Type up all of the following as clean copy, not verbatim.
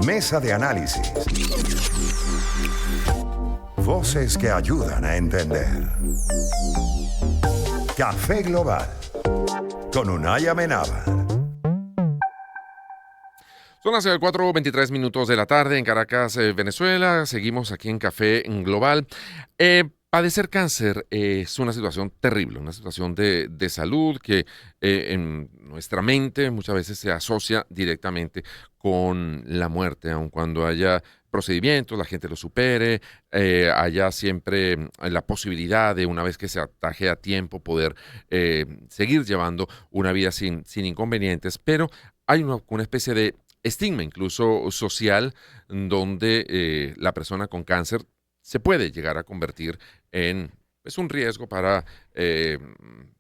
Mesa de análisis. Voces que ayudan a entender. Café Global con Unai Amenábar. Son las 4:23 de la tarde en Caracas, Venezuela. Seguimos aquí en Café Global. Padecer cáncer es una situación terrible, una situación de salud que en nuestra mente muchas veces se asocia directamente con la muerte, aun cuando haya procedimientos, la gente lo supere, haya siempre la posibilidad de, una vez que se ataje a tiempo, poder seguir llevando una vida sin inconvenientes, pero hay una especie de estigma incluso social donde la persona con cáncer se puede llegar a convertir en un riesgo para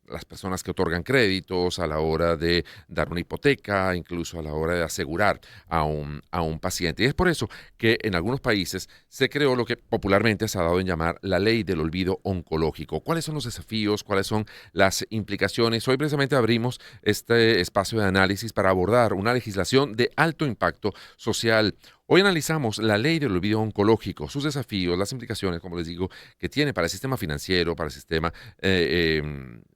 las personas que otorgan créditos a la hora de dar una hipoteca, incluso a la hora de asegurar a un paciente. Y es por eso que en algunos países se creó lo que popularmente se ha dado en llamar la ley del olvido oncológico. ¿Cuáles son los desafíos? ¿Cuáles son las implicaciones? Hoy precisamente abrimos este espacio de análisis para abordar una legislación de alto impacto social. Hoy analizamos la ley del olvido oncológico, sus desafíos, las implicaciones, como les digo, que tiene para el sistema financiero, para el sistema,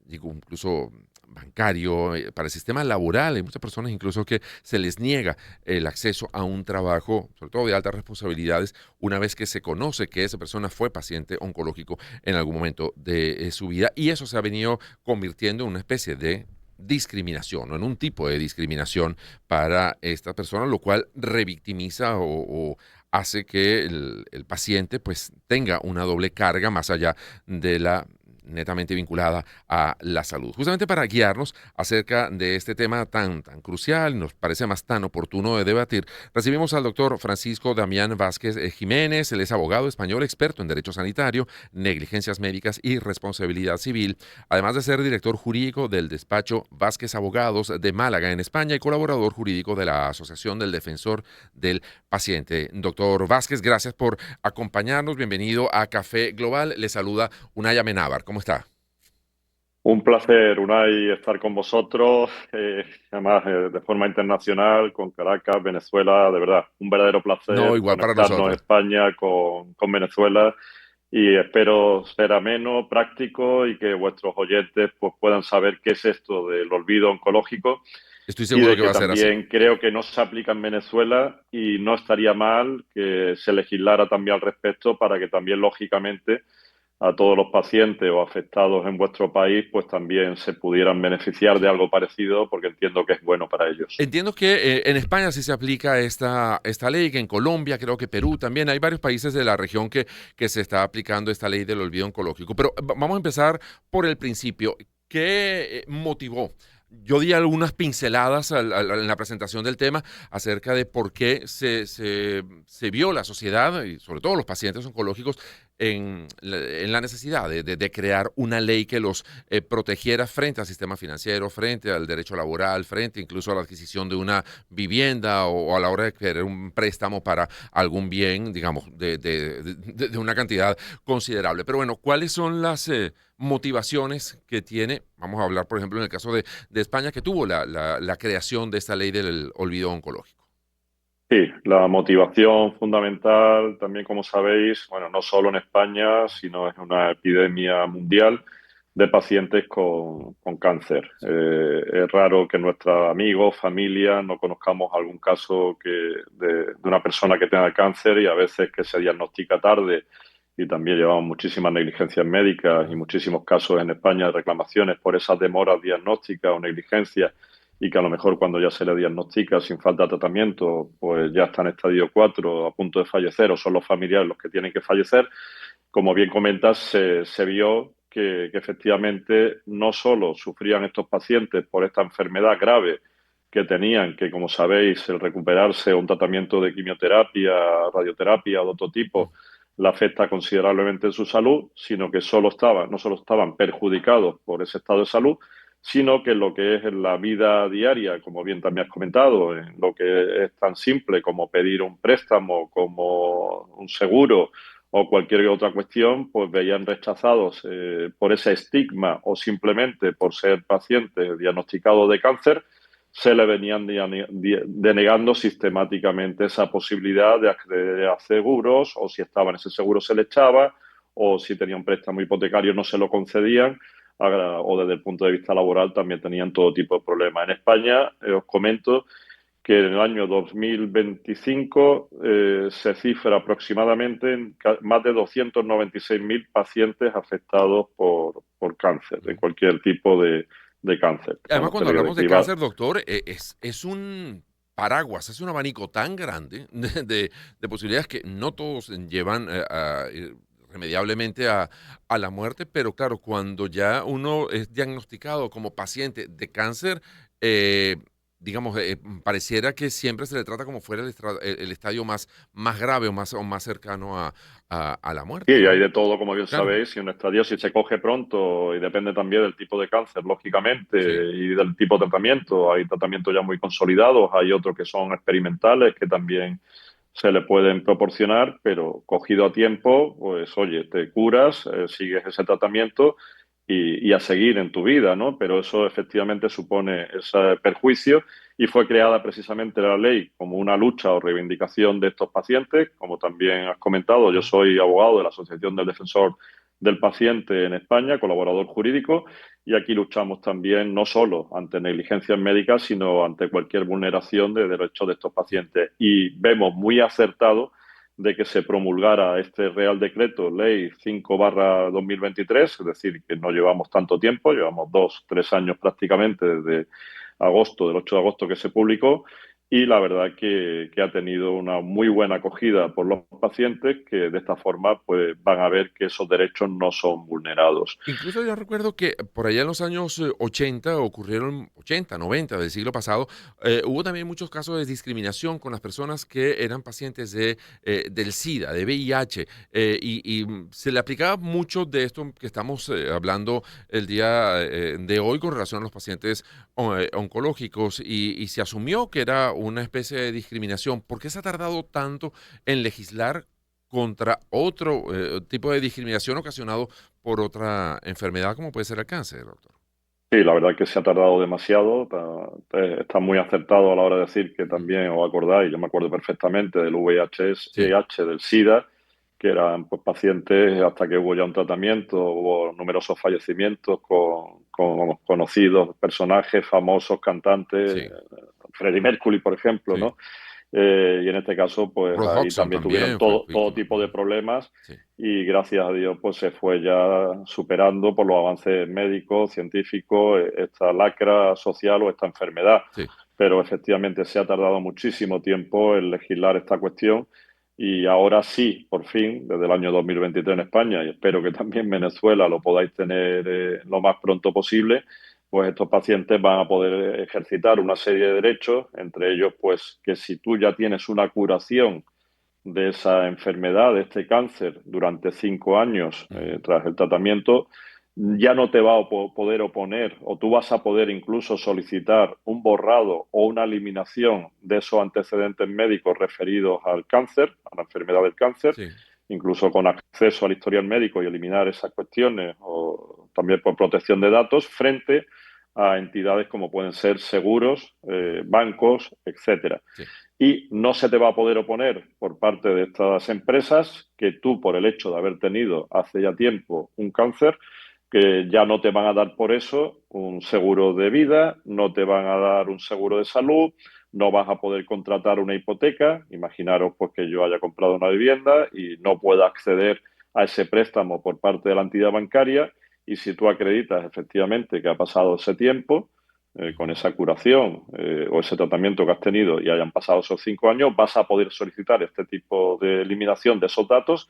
incluso bancario, para el sistema laboral. Hay muchas personas incluso que se les niega el acceso a un trabajo, sobre todo de altas responsabilidades, una vez que se conoce que esa persona fue paciente oncológico en algún momento de su vida. Y eso se ha venido convirtiendo en una especie de discriminación o en un tipo de discriminación para esta persona, lo cual revictimiza o hace que el paciente pues tenga una doble carga más allá de la netamente vinculada a la salud. Justamente para guiarnos acerca de este tema tan crucial, nos parece más tan oportuno de debatir, recibimos al doctor Francisco Damián Vázquez Jiménez. Él es abogado español, experto en derecho sanitario, negligencias médicas y responsabilidad civil, además de ser director jurídico del despacho Vázquez Abogados de Málaga, en España, y colaborador jurídico de la Asociación del Defensor del Paciente. Doctor Vázquez, gracias por acompañarnos. Bienvenido a Café Global. Le saluda Unai Amenábar. ¿Cómo está? Un placer, Unai, estar con vosotros, además de forma internacional, con Caracas, Venezuela, de verdad, un verdadero No, placer igual para conectarnos nosotros. España con Venezuela, y espero ser ameno, práctico y que vuestros oyentes pues, puedan saber qué es esto del olvido oncológico, Estoy y seguro de que que va a ser así. también creo que no se aplica en Venezuela y no estaría mal que se legislara también al respecto para que también, lógicamente, a todos los pacientes o afectados en vuestro país, pues también se pudieran beneficiar de algo parecido, porque entiendo que es bueno para ellos. Entiendo que en España sí se aplica esta ley, que en Colombia, creo que Perú también. Hay varios países de la región que se está aplicando esta ley del olvido oncológico. Pero vamos a empezar por el principio. ¿Qué motivó? Yo di algunas pinceladas en la presentación del tema acerca de por qué se vio la sociedad, y sobre todo los pacientes oncológicos, en la necesidad de crear una ley que los protegiera frente al sistema financiero, frente al derecho laboral, frente incluso a la adquisición de una vivienda o a la hora de querer un préstamo para algún bien, digamos, de una cantidad considerable. Pero bueno, ¿cuáles son las motivaciones que tiene? Vamos a hablar, por ejemplo, en el caso de España, que tuvo la creación de esta ley del olvido oncológico. Sí, la motivación fundamental también, como sabéis, bueno, no solo en España, sino es una epidemia mundial de pacientes con cáncer. Es raro que nuestros amigos, familia, no conozcamos algún caso de una persona que tenga cáncer, y a veces que se diagnostica tarde, y también llevamos muchísimas negligencias médicas y muchísimos casos en España de reclamaciones por esas demoras diagnósticas o negligencias, y que a lo mejor cuando ya se le diagnostica sin falta de tratamiento, pues ya está en estadio 4 a punto de fallecer, o son los familiares los que tienen que fallecer. Como bien comentas, se vio que efectivamente no solo sufrían estos pacientes por esta enfermedad grave que tenían, que como sabéis, el recuperarse un tratamiento de quimioterapia, radioterapia o de otro tipo, la afecta considerablemente en su salud, sino que no solo estaban perjudicados por ese estado de salud, sino que en lo que es en la vida diaria, como bien también has comentado, en lo que es tan simple como pedir un préstamo, como un seguro o cualquier otra cuestión, pues veían rechazados por ese estigma, o simplemente por ser pacientes diagnosticados de cáncer, se le venían denegando sistemáticamente esa posibilidad de acceder a seguros, o si estaba en ese seguro se le echaba, o si tenía un préstamo hipotecario no se lo concedían, o desde el punto de vista laboral también tenían todo tipo de problemas. En España, os comento que en el año 2025 se cifra aproximadamente en más de 296.000 pacientes afectados por cáncer, de cualquier tipo de cáncer. Además, Te cuando lo hablamos de deriva. cáncer, doctor, es un paraguas, es un abanico tan grande de posibilidades que no todos llevan irremediablemente a la muerte, pero claro, cuando ya uno es diagnosticado como paciente de cáncer, eh, digamos, pareciera que siempre se le trata como fuera el estadio más grave o más cercano a la Sí, muerte, hay ¿no? de todo, como bien Claro, sabéis, y un estadio si se coge pronto, y depende también del tipo de cáncer, lógicamente, sí. y del tipo de tratamiento. Hay tratamientos ya muy consolidados, hay otros que son experimentales, que también se le pueden proporcionar, pero cogido a tiempo, pues oye, te curas, sigues ese tratamiento y a seguir en tu vida, ¿no? Pero eso efectivamente supone ese perjuicio y fue creada precisamente la ley como una lucha o reivindicación de estos pacientes. Como también has comentado, yo soy abogado de la Asociación del Defensor del Paciente en España, colaborador jurídico, y aquí luchamos también no solo ante negligencias médicas, sino ante cualquier vulneración de derechos de estos pacientes. Y vemos muy acertado de que se promulgara este Real Decreto Ley 5/2023, es decir, que no llevamos tanto tiempo, llevamos 2, 3 años prácticamente desde agosto, del 8 de agosto que se publicó, y la verdad que ha tenido una muy buena acogida por los pacientes, que de esta forma pues van a ver que esos derechos no son vulnerados. Incluso yo recuerdo que por allá en los años 80 ocurrieron, 80, 90 del siglo pasado, hubo también muchos casos de discriminación con las personas que eran pacientes del SIDA, de VIH, y se le aplicaba mucho de esto que estamos hablando el día de hoy con relación a los pacientes oncológicos y se asumió que era una especie de discriminación. ¿Por qué se ha tardado tanto en legislar contra otro tipo de discriminación ocasionado por otra enfermedad como puede ser el cáncer, doctor? Sí, la verdad que se ha tardado demasiado. Está muy acertado a la hora de decir que Mm, también os acordáis, yo me acuerdo perfectamente del sí, VIH, del SIDA, que eran pues, pacientes hasta que hubo ya un tratamiento, hubo numerosos fallecimientos con conocidos personajes, famosos cantantes, sí, Freddie Mercury, por ejemplo, sí. ¿no? Y en este caso, pues Rod ahí Hodgson también tuvieron también fue todo víctima. tipo de problemas, Sí, y gracias a Dios pues se fue ya superando por los avances médicos, científicos, esta lacra social o esta enfermedad. sí. Pero efectivamente se ha tardado muchísimo tiempo en legislar esta cuestión, y ahora sí, por fin, desde el año 2023 en España, y espero que también en Venezuela lo podáis tener lo más pronto posible, pues estos pacientes van a poder ejercitar una serie de derechos, entre ellos, pues que si tú ya tienes una curación de esa enfermedad, de este cáncer, durante 5 años Ujú, tras el tratamiento, ya no te va a poder oponer, o tú vas a poder incluso solicitar un borrado o una eliminación de esos antecedentes médicos referidos al cáncer, a la enfermedad del cáncer, sí, incluso con acceso al historial médico, y eliminar esas cuestiones, o también por protección de datos, frente a entidades como pueden ser seguros, ujú, bancos, etcétera. sí, Y no se te va a poder oponer por parte de estas empresas que tú, por el hecho de haber tenido hace ya tiempo un cáncer, que ya no te van a dar por eso un seguro de vida, no te van a dar un seguro de salud, no vas a poder contratar una hipoteca. Imaginaros pues que yo haya comprado una vivienda y no pueda acceder a ese préstamo por parte de la entidad bancaria, y si tú acreditas efectivamente que ha pasado ese tiempo, con ujú, esa curación o ese tratamiento que has tenido, y hayan pasado esos 5 años, vas a poder solicitar este tipo de eliminación de esos datos,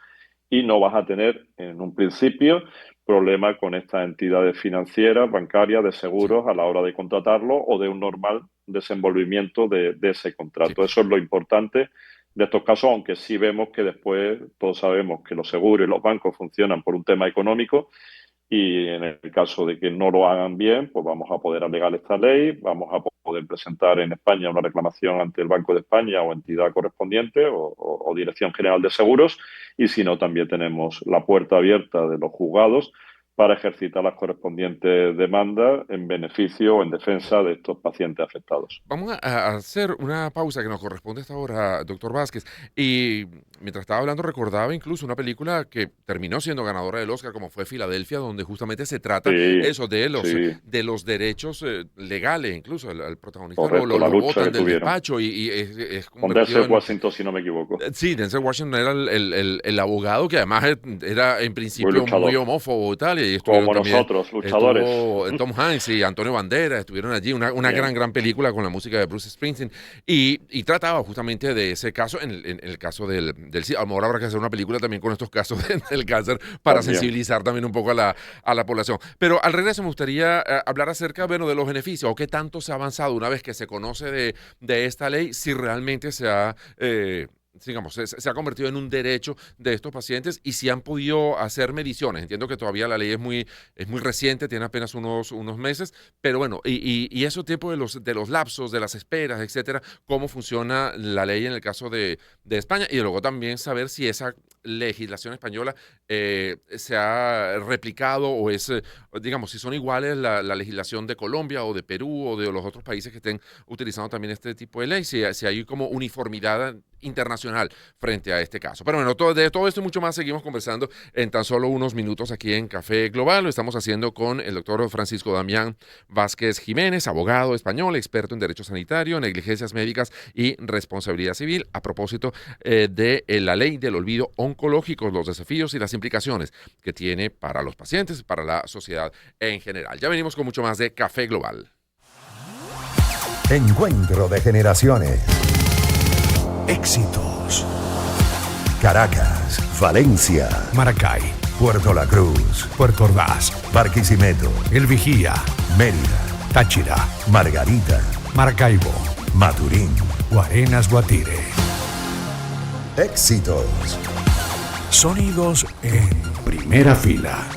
y no vas a tener en un principio problema con estas entidades financieras, bancarias, de sí, seguros a la hora de contratarlo, o de un normal desenvolvimiento de ese sí. contrato. Eso es lo importante de estos casos, aunque sí vemos que después todos sabemos que los seguros y los bancos funcionan por un tema económico, y en el caso de que no lo hagan bien, pues vamos a poder alegar esta ley, vamos a poder presentar en España una reclamación ante el Banco de España o entidad correspondiente, o Dirección General de Seguros, y si no, también tenemos la puerta abierta de los juzgados para ejercitar las correspondientes demandas en beneficio o en defensa de estos pacientes afectados. Vamos a hacer una pausa que nos corresponde a esta hora, doctor Vázquez. Y mientras estaba hablando recordaba incluso una película que terminó siendo ganadora del Oscar, como fue Filadelfia, donde justamente se trata Sí, eso sí, de los derechos legales, incluso al protagonista correcto, la lo lucha botan que del tuvieron. despacho y es Con convertido Denzel Washington, si no me equivoco. Sí, Denzel Washington era el abogado que además era en Muy principio muy luchador. homófobo y tal, y estuvieron Como también, nosotros, luchadores. estuvo Tom Hanks y Antonio Banderas, estuvieron allí, una Bien. gran película con la música de Bruce Springsteen, y trataba justamente de ese caso, en el caso del SIDA. A lo mejor habrá que hacer una película también con estos casos del cáncer para También. sensibilizar también un poco a la población. Pero al regreso me gustaría hablar acerca, bueno, de los beneficios, o qué tanto se ha avanzado una vez que se conoce de esta ley, si realmente se ha digamos, se ha convertido en un derecho de estos pacientes y si han podido hacer mediciones. Entiendo que todavía la ley es muy reciente, tiene apenas unos meses, pero bueno, y eso tiempo de los lapsos, de las esperas, etcétera, cómo funciona la ley en el caso de España y luego también saber si esa legislación española se ha replicado o es, digamos, si son iguales la legislación de Colombia o de Perú o de los otros países que estén utilizando también este tipo de ley, si hay como uniformidad internacional frente a este caso. Pero bueno, de todo esto y mucho más seguimos conversando en tan solo unos minutos aquí en Café Global. Lo estamos haciendo con el doctor Francisco Damián Vázquez Jiménez, abogado español, experto en derecho sanitario, negligencias médicas y responsabilidad civil, a propósito de la ley del olvido oncológico, los desafíos y las implicaciones que tiene para los pacientes, para la sociedad en general. Ya venimos con mucho más de Café Global. Encuentro de generaciones. Éxitos. Caracas, Valencia, Maracay, Puerto La Cruz, Puerto Ordaz, Barquisimeto, El Vigía, Mérida, Táchira, Margarita, Maracaibo, Maturín. Guarenas, Guatire. Éxitos. Sonidos en primera fila.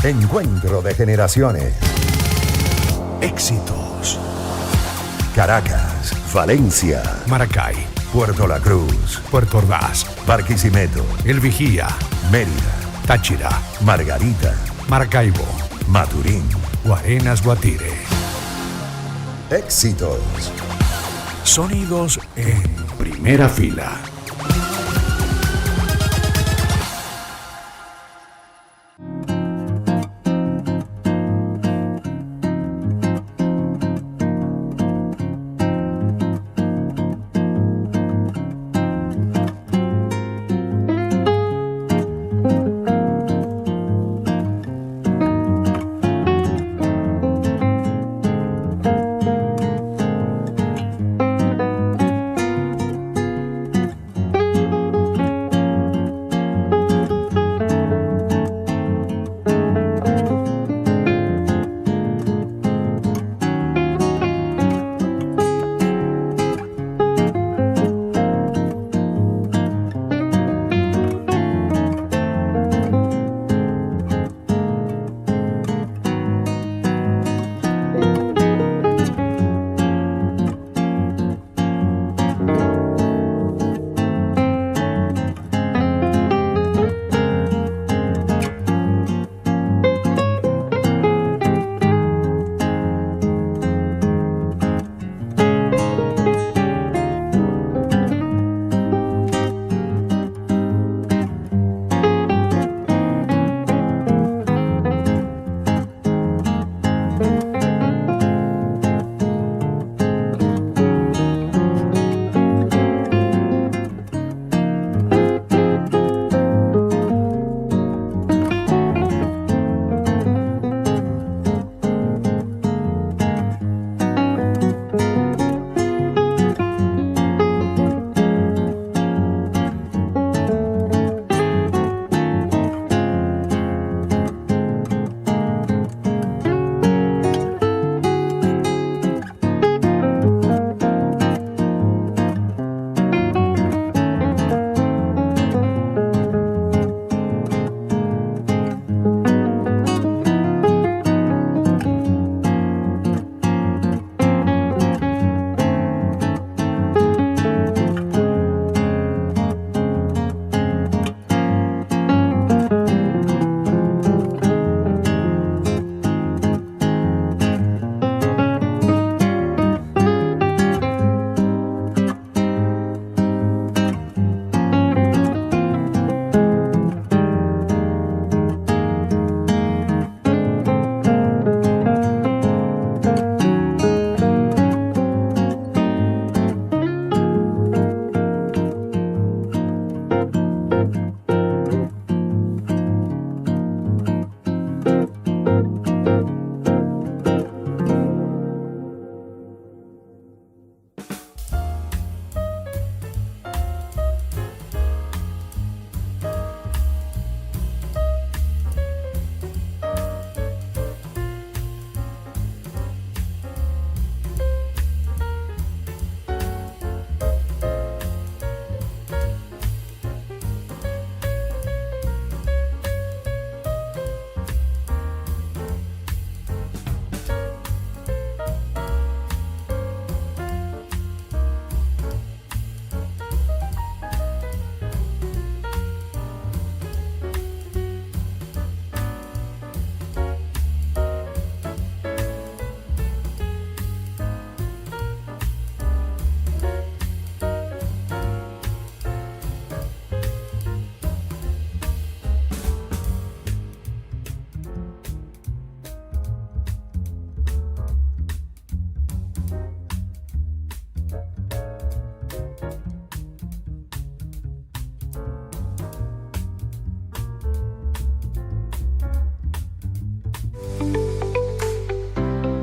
Encuentro de generaciones. Éxitos. Caracas, Valencia, Maracay, Puerto La Cruz, Puerto Ordaz, Barquisimeto, El Vigía, Mérida, Táchira, Margarita, Maracaibo, Maturín. Guarenas Guatire. Éxitos. Sonidos en primera fila.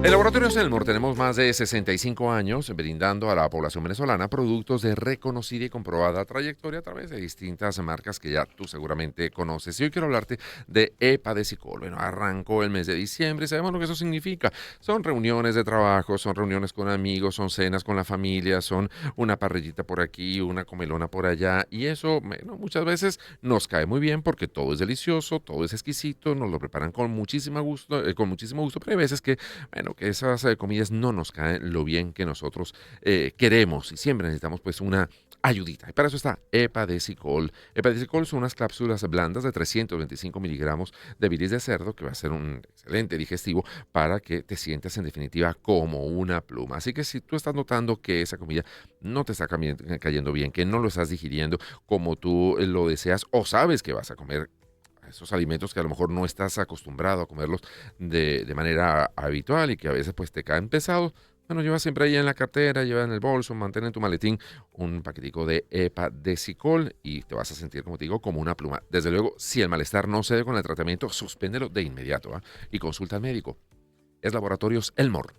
En Laboratorios Elmore tenemos más de 65 años brindando a la población venezolana productos de reconocida y comprobada trayectoria a través de distintas marcas que ya tú seguramente conoces. Y hoy quiero hablarte de Epadecicol. Bueno, arrancó el mes de diciembre y sabemos lo que eso significa. Son reuniones de trabajo, son reuniones con amigos, son cenas con la familia, son una parrillita por aquí, una comelona por allá. Y eso, bueno, muchas veces nos cae muy bien porque todo es delicioso, todo es exquisito, nos lo preparan con muchísimo gusto, pero hay veces que bueno, que esas comidas no nos caen lo bien que nosotros queremos y siempre necesitamos pues una ayudita. Y para eso está Epadecicol. Epadecicol son unas cápsulas blandas de 325 miligramos de bilis de cerdo que va a ser un excelente digestivo para que te sientas en definitiva como una pluma. Así que si tú estás notando que esa comida no te está cayendo bien, que no lo estás digiriendo como tú lo deseas o sabes que vas a comer esos alimentos que a lo mejor no estás acostumbrado a comerlos de manera habitual y que a veces pues te caen pesados, bueno, lleva siempre ahí en la cartera, lleva en el bolso, mantén en tu maletín un paquetico de Epadecicol y te vas a sentir, como te digo, como una pluma. Desde luego, si el malestar no cede con el tratamiento, suspéndelo de inmediato, ¿ah? Y consulta al médico. Es Laboratorios Elmore.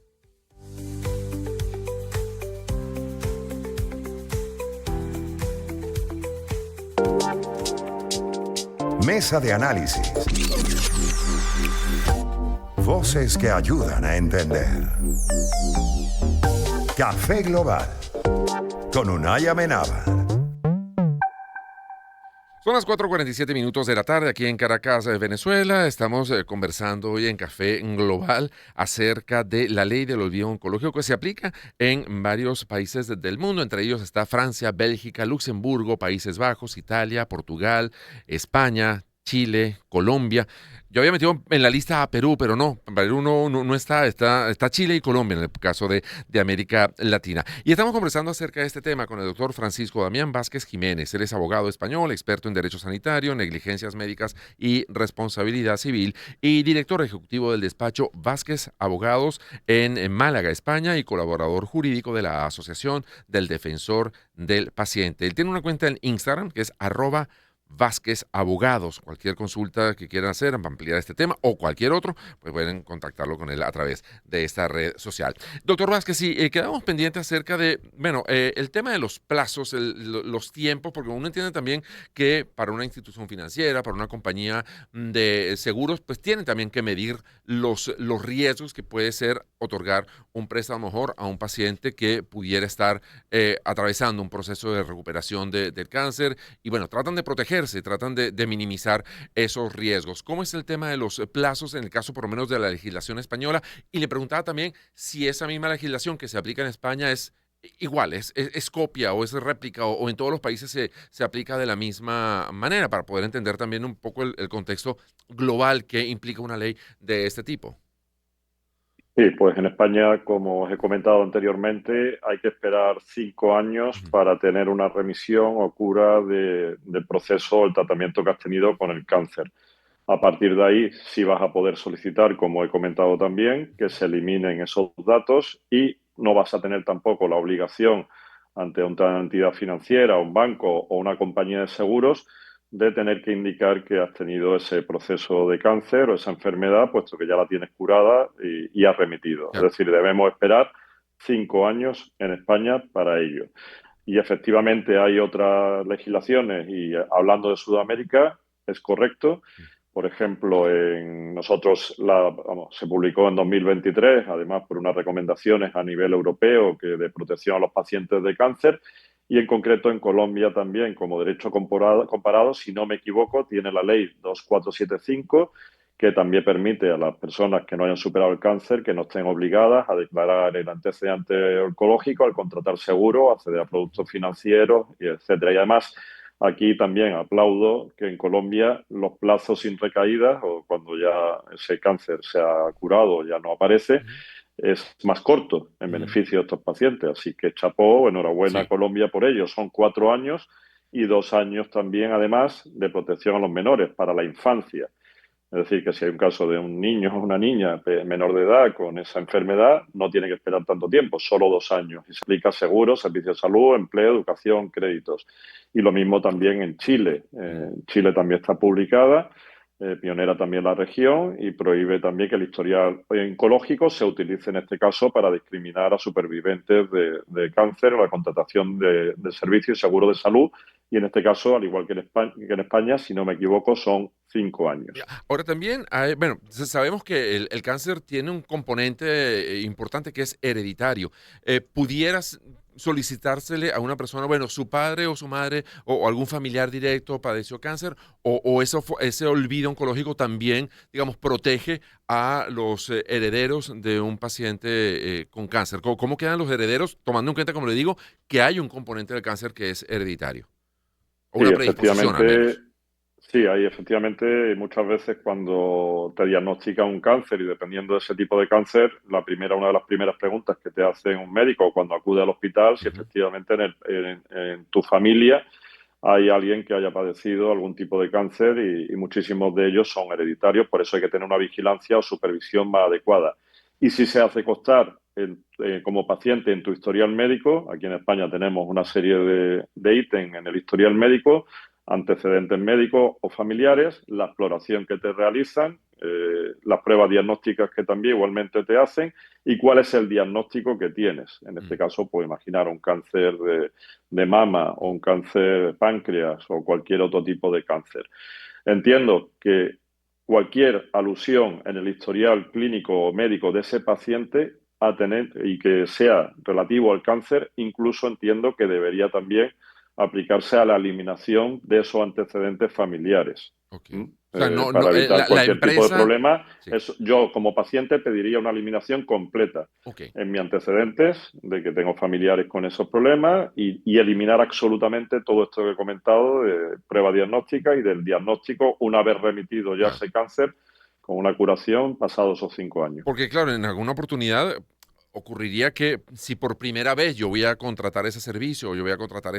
Mesa de análisis. Voces que ayudan a entender. Café Global. Con Unai Amenábar. Son las 4:47 minutos de la tarde aquí en Caracas, Venezuela. Estamos conversando hoy en Café Global acerca de la ley del olvido oncológico que se aplica en varios países del mundo. Entre ellos está Francia, Bélgica, Luxemburgo, Países Bajos, Italia, Portugal, España, Chile, Colombia. Yo había metido en la lista a Perú, pero no, Perú no está Chile y Colombia en el caso de América Latina. Y estamos conversando acerca de este tema con el doctor Francisco Damián Vázquez Jiménez. Él es abogado español, experto en derecho sanitario, negligencias médicas y responsabilidad civil y director ejecutivo del despacho Vázquez Abogados en Málaga, España y colaborador jurídico de la Asociación del Defensor del Paciente. Él tiene una cuenta en Instagram que es @Vázquez Abogados. Cualquier consulta que quieran hacer para ampliar este tema o cualquier otro, pues pueden contactarlo con él a través de esta red social. Doctor Vázquez, sí, quedamos pendientes acerca de, bueno, el tema de los plazos, los tiempos, porque uno entiende también que para una institución financiera, para una compañía de seguros, pues tienen también que medir los riesgos que puede ser otorgar un préstamo mejor a un paciente que pudiera estar atravesando un proceso de recuperación del cáncer y bueno, tratan de protegerse, tratan de minimizar esos riesgos. ¿Cómo es el tema de los plazos en el caso por lo menos de la legislación española? Y le preguntaba también si esa misma legislación que se aplica en España es igual, es copia o es réplica o en todos los países se aplica de la misma manera para poder entender también un poco el contexto global que implica una ley de este tipo. Sí, pues en España, como os he comentado anteriormente, hay que esperar 5 años para tener una remisión o cura del proceso o el tratamiento que has tenido con el cáncer. A partir de ahí, sí vas a poder solicitar, como he comentado también, que se eliminen esos datos y no vas a tener tampoco la obligación ante una entidad financiera, un banco o una compañía de seguros de tener que indicar que has tenido ese proceso de cáncer o esa enfermedad, puesto que ya la tienes curada y has remitido. Claro. Es decir, debemos esperar 5 años en España para ello. Y efectivamente hay otras legislaciones y hablando de Sudamérica, es correcto. Por ejemplo, se publicó en 2023, además por unas recomendaciones a nivel europeo de protección a los pacientes de cáncer, y en concreto en Colombia también, como derecho comparado, si no me equivoco, tiene la ley 2475, que también permite a las personas que no hayan superado el cáncer que no estén obligadas a declarar el antecedente oncológico al contratar seguro, acceder a productos financieros, etcétera. Y además, aquí también aplaudo que en Colombia los plazos sin recaídas o cuando ya ese cáncer se ha curado, ya no aparece, es más corto en beneficio de estos pacientes. Así que chapó, enhorabuena a Colombia por ello. Son 4 años y 2 años también, además, de protección a los menores para la infancia. Es decir, que si hay un caso de un niño o una niña menor de edad con esa enfermedad, no tiene que esperar tanto tiempo, solo 2 años. Y se aplica seguros, servicios de salud, empleo, educación, créditos. Y lo mismo también en Chile. En Chile también está publicada pionera también en la región, y prohíbe también que el historial oncológico se utilice en este caso para discriminar a supervivientes de cáncer o la contratación de servicios y seguro de salud. Y en este caso, al igual que en España, si no me equivoco, son 5 años. Ya. Ahora también, bueno, sabemos que el cáncer tiene un componente importante que es hereditario. ¿Pudieras solicitársele a una persona, bueno, su padre o su madre o algún familiar directo padeció cáncer, o ese olvido oncológico también, digamos, protege a los herederos de un paciente con cáncer? ¿Cómo quedan los herederos, tomando en cuenta, como le digo, que hay un componente del cáncer que es hereditario? O Sí, una predisposición al efectivamente. menos. Sí, hay efectivamente muchas veces cuando te diagnostican un cáncer y dependiendo de ese tipo de cáncer, una de las primeras preguntas que te hace un médico cuando acude al hospital, si Ujú. efectivamente en tu familia hay alguien que haya padecido algún tipo de cáncer y muchísimos de ellos son hereditarios, por eso hay que tener una vigilancia o supervisión más adecuada. Y si se hace constar como paciente en tu historial médico, aquí en España tenemos una serie de ítems en el historial médico, antecedentes médicos o familiares, la exploración que te realizan, las pruebas diagnósticas que también igualmente te hacen y cuál es el diagnóstico que tienes. En este Mm. caso, pues imaginar un cáncer de mama o un cáncer de páncreas o cualquier otro tipo de cáncer. Entiendo que cualquier alusión en el historial clínico o médico de ese paciente a tener y que sea relativo al cáncer, incluso entiendo que debería también aplicarse a la eliminación de esos antecedentes familiares. Ok. ¿Mm? O sea, Para evitar la cualquier tipo de empresa, problema, sí, yo como paciente pediría una eliminación completa ok. en mis antecedentes de que tengo familiares con esos problemas y eliminar absolutamente todo esto que he comentado de prueba diagnóstica y del diagnóstico una vez remitido ya Claro. ese cáncer con una curación pasados esos 5 años. Porque, claro, en alguna oportunidad ocurriría que si por primera vez yo voy a contratar ese servicio, o yo voy a contratar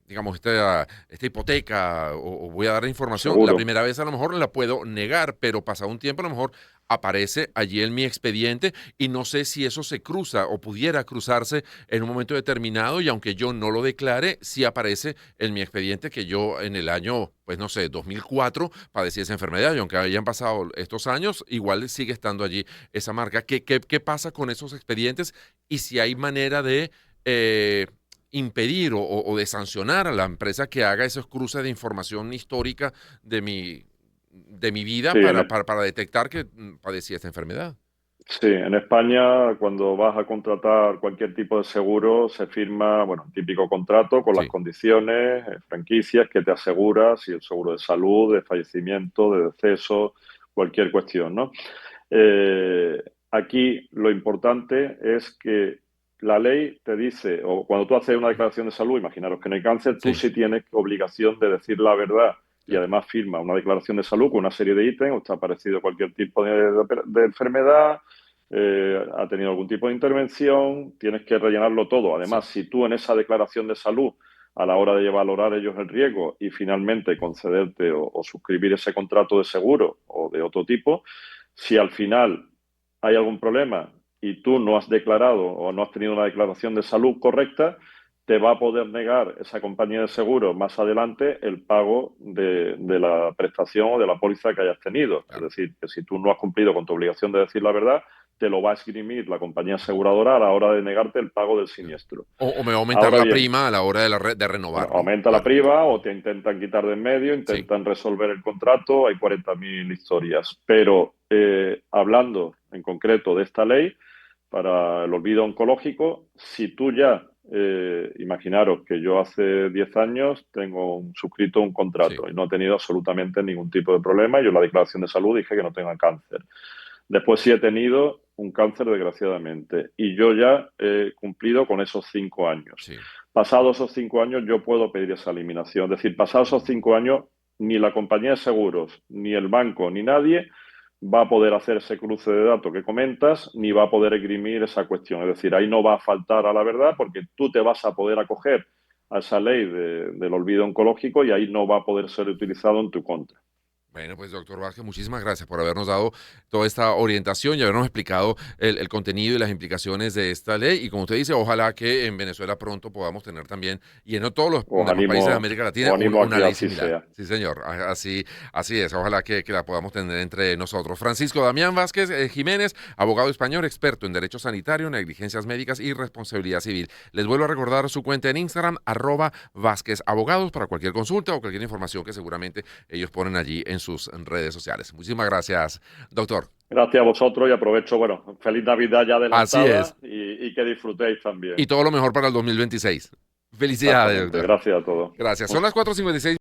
digamos, esta hipoteca, o voy a dar información, la Seguro. primera vez a lo mejor la puedo negar, pero pasado un tiempo a lo mejor aparece allí en mi expediente y no sé si eso se cruza o pudiera cruzarse en un momento determinado y aunque yo no lo declare, sí aparece en mi expediente que yo en el año, pues no sé, 2004 padecí esa enfermedad y aunque hayan pasado estos años, igual sigue estando allí esa marca. ¿Qué pasa con esos expedientes y si hay manera de impedir o de sancionar a la empresa que haga esos cruces de información histórica de mi vida Sí, para detectar que padecí esta enfermedad? sí, en España cuando vas a contratar cualquier tipo de seguro se firma, bueno, un típico contrato con las Sí, condiciones, franquicias que te asegura si el seguro de salud, de fallecimiento, de deceso, cualquier cuestión, ¿no? Aquí lo importante es que la ley te dice, o cuando tú haces una declaración de salud, imaginaros que no hay cáncer, tú sí, sí tienes obligación de decir la verdad y claro. además firma una declaración de salud con una serie de ítems, o te ha aparecido cualquier tipo de enfermedad, ha tenido algún tipo de intervención, tienes que rellenarlo todo. Sí, Además, si tú en esa declaración de salud, a la hora de valorar ellos el riesgo y finalmente concederte o suscribir ese contrato de seguro o de otro tipo, si al final hay algún problema y tú no has declarado o no has tenido una declaración de salud correcta, te va a poder negar esa compañía de seguro más adelante el pago de la prestación o de la póliza que hayas tenido. Es claro. decir, que si tú no has cumplido con tu obligación de decir la verdad, te lo va a esgrimir la compañía aseguradora a la hora de negarte el pago del Claro. siniestro. O me va a aumentar Ahora la bien, prima a la hora de bueno, renovar, ¿no? aumenta la Claro. priva o te intentan quitar de en medio, Sí, intentan resolver el contrato, hay 40.000 historias. Pero hablando en concreto de esta ley, para el olvido oncológico, si tú ya, imaginaros que yo hace 10 años tengo suscrito un sí. contrato y no he tenido absolutamente ningún tipo de problema, yo en la declaración de salud dije que no tengo cáncer. Después sí he tenido un cáncer, desgraciadamente, y yo ya he cumplido con esos 5 años. Sí. Pasados esos 5 años, yo puedo pedir esa eliminación. Es decir, pasados esos Mm. 5 años, ni la compañía de seguros, ni el banco, ni nadie va a poder hacer ese cruce de datos que comentas, ni va a poder esgrimir esa cuestión. Es decir, ahí no va a faltar a la verdad porque tú te vas a poder acoger a esa ley del olvido oncológico y ahí no va a poder ser utilizado en tu contra. Bueno, pues doctor Vázquez, muchísimas gracias por habernos dado toda esta orientación y habernos explicado el contenido y las implicaciones de esta ley. Y como usted dice, ojalá que en Venezuela pronto podamos tener también, y en todos los Os demás animo, países de América Latina, os animo a una que ley así similar. sea. Sí, señor, así es. Ojalá que la podamos tener entre nosotros. Francisco Damián Vázquez Jiménez, abogado español, experto en derecho sanitario, negligencias médicas y responsabilidad civil. Les vuelvo a recordar su cuenta en Instagram, @Vázquez Abogados, para cualquier consulta o cualquier información que seguramente ellos ponen allí en sus redes sociales. Muchísimas gracias, doctor. Gracias a vosotros y aprovecho, feliz Navidad ya Así adelantada es. y que disfrutéis también. Y todo lo mejor para el 2026. Felicidades, Exactamente. doctor. Gracias a todos. Gracias. Son las 4:56.